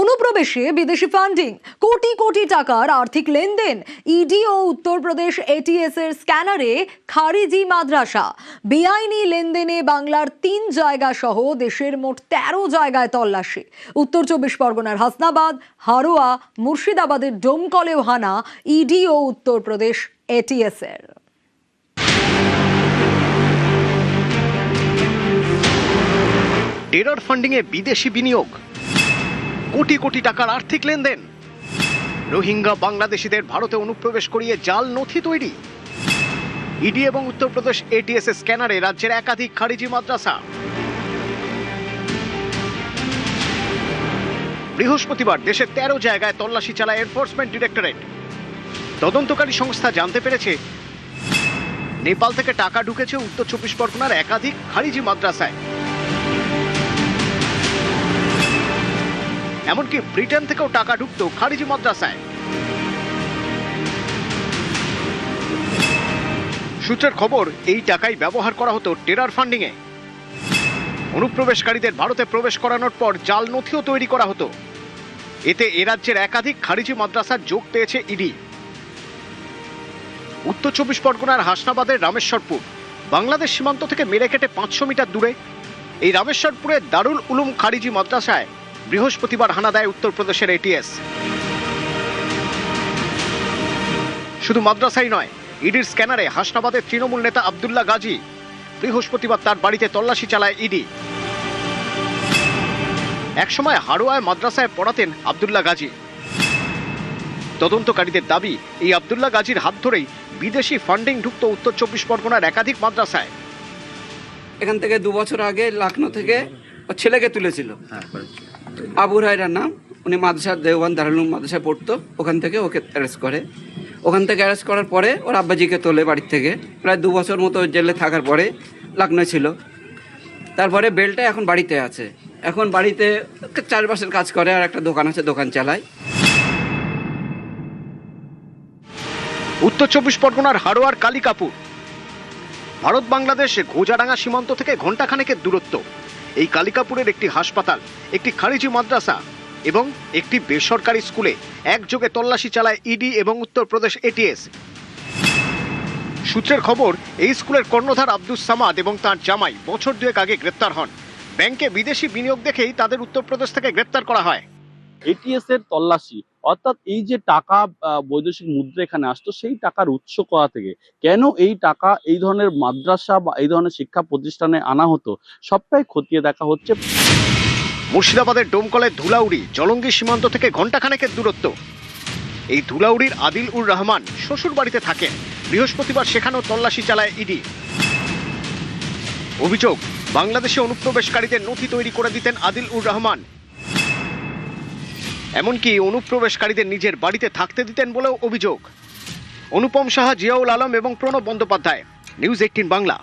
অনুপ্রবেশে বিদেশি ফান্ডিং, কোটি কোটি টাকার আর্থিক লেনদেন, ইডি ও উত্তরপ্রদেশ এটিএস এর স্ক্যানারে খারিজি মাদ্রাসা, বেআইনি লেনদেনে বাংলার 3 জায়গা সহ দেশের মোট 13 জায়গায় তল্লাশি। উত্তর 24 পরগনার হাসনাবাদ, হারোয়া, মুর্শিদাবাদের ডোমকলেও হানা ইডি ও উত্তরপ্রদেশ এটিএস এর। টেরর ফান্ডিংয়ে বিদেশি বিনিয়োগ, কোটি কোটি টাকার আর্থিক লেনদেন, রোহিঙ্গা বাংলাদেশিদের ভারতে অনুপ্রবেশ করিয়ে জাল নথি তৈরি, ইডি এবং উত্তরপ্রদেশ এটিএস এর স্ক্যানারে রাজ্যের একাধিক খারিজি মাদ্রাসা। বৃহস্পতিবার দেশের 13 জায়গায় তল্লাশি চালায় এনফোর্সমেন্ট ডিরেক্টরেট। তদন্তকারী সংস্থা জানতে পেরেছে, নেপাল থেকে টাকা ঢুকেছে উত্তর 24 পরগনার একাধিক খারিজি মাদ্রাসায়। এমনকি ব্রিটেন থেকেও টাকা ঢুকতো খারিজি মাদ্রাসায়। সূত্রের খবর, এই টাকাই ব্যবহার করা হতো টেরর ফান্ডিংয়ে। অনুপ্রবেশকারীদের ভারতে প্রবেশ করানোর পর জাল নথিও তৈরি করা হতো। এতে এ রাজ্যের একাধিক খারিজি মাদ্রাসার যোগ পেয়েছে ইডি। উত্তর 24 পরগনার হাসনাবাদের রামেশ্বরপুর, বাংলাদেশ সীমান্ত থেকে মেরে কেটে 500 মিটার দূরে এই রামেশ্বরপুরের দারুল উলুম খারিজি মাদ্রাসায় বৃহস্পতিবার হানা দেয় উত্তরপ্রদেশের এটিএস। শুধু মাদ্রাসাই নয়, ইডির স্ক্যানারে হাসনাবাদের তৃণমূল নেতা আব্দুল্লাহ গাজী, বৃহস্পতিবার তার বাড়িতে তল্লাশি চালায় ইডি। একসময় হারোয়ায় মাদ্রাসায় পড়াতেন আব্দুল্লাহ গাজী। তদন্তকারীদের দাবি, এই আব্দুল্লাহ গাজীর হাত ধরেই বিদেশি ফান্ডিং ঢুকতো উত্তর 24 পরগনার একাধিক মাদ্রাসায়। এখান থেকে 2 বছর আগে লখনৌ থেকে ছেলেকে তুলেছিল, আবু রায়রার নাম। উনি মাদ্রাসা দেওবান দারুল উলুম মাদ্রাসায় পড়তো, ওখান থেকে ওকে অ্যারেস্ট করে। ওখান থেকে অ্যারেস্ট করার পরে ওর আব্বাজিকে তোলে বাড়ির থেকে। প্রায় 2 বছর মতো জেলে থাকার পরে লখনৌ ছিল। তারপরে বেলটা এখন বাড়িতে আছে। এখন বাড়িতে চারপাশের কাজ করে, আর একটা দোকান আছে, দোকান চালায়। উত্তর 24 পরগনার হারোয়ার কালিকাপুর, ভারত বাংলাদেশ ঘোজাডাঙ্গা সীমান্ত থেকে ঘণ্টাখানেকের দূরত্ব। এই কালিকাপুরের একটি হাসপাতাল, একটি খারিজি মাদ্রাসা এবং একটি বেসরকারি স্কুলে একযোগে তল্লাশি চালায় ইডি এবং উত্তরপ্রদেশ এটিএস। সূত্রের খবর, এই স্কুলের কর্ণধার আব্দুস সামাদ এবং তার জামাই বছর 2 আগে গ্রেপ্তার হন। ব্যাংকে বিদেশি বিনিয়োগ দেখেই তাদের উত্তরপ্রদেশ থেকে গ্রেপ্তার করা হয়। এটিএস এর তল্লাশি, অর্থাৎ এই যে টাকা বৈদেশিক মুদ্রা এখানে আসতো, সেই টাকার উৎস কোথা থেকে, কেন এই টাকা এই ধরনের মাদ্রাসা বা এই ধরনের শিক্ষা প্রতিষ্ঠানে আনা হতো, সবটাই খতিয়ে দেখা হচ্ছে। মুর্শিদাবাদের ডোমকলের ধুলাউড়ি জলঙ্গি সীমান্ত থেকে ঘণ্টাখানেকের দূরত্ব। এই ধুলাউড়ির আদিল উর রহমান শ্বশুর বাড়িতে থাকেন। বৃহস্পতিবার সেখানেও তল্লাশি চালায় ইডি। অভিযোগ, বাংলাদেশে অনুপ্রবেশকারীদের নথি তৈরি করে দিতেন আদিল উর রহমান। এমনকি অনুপ্রবেশকারীদের নিজের বাড়িতে থাকতে দিতেন বলেও অভিযোগ। অনুপম সাহা, জিয়াউল আলম এবং প্রণব বন্দ্যোপাধ্যায়, নিউজ 18 বাংলা।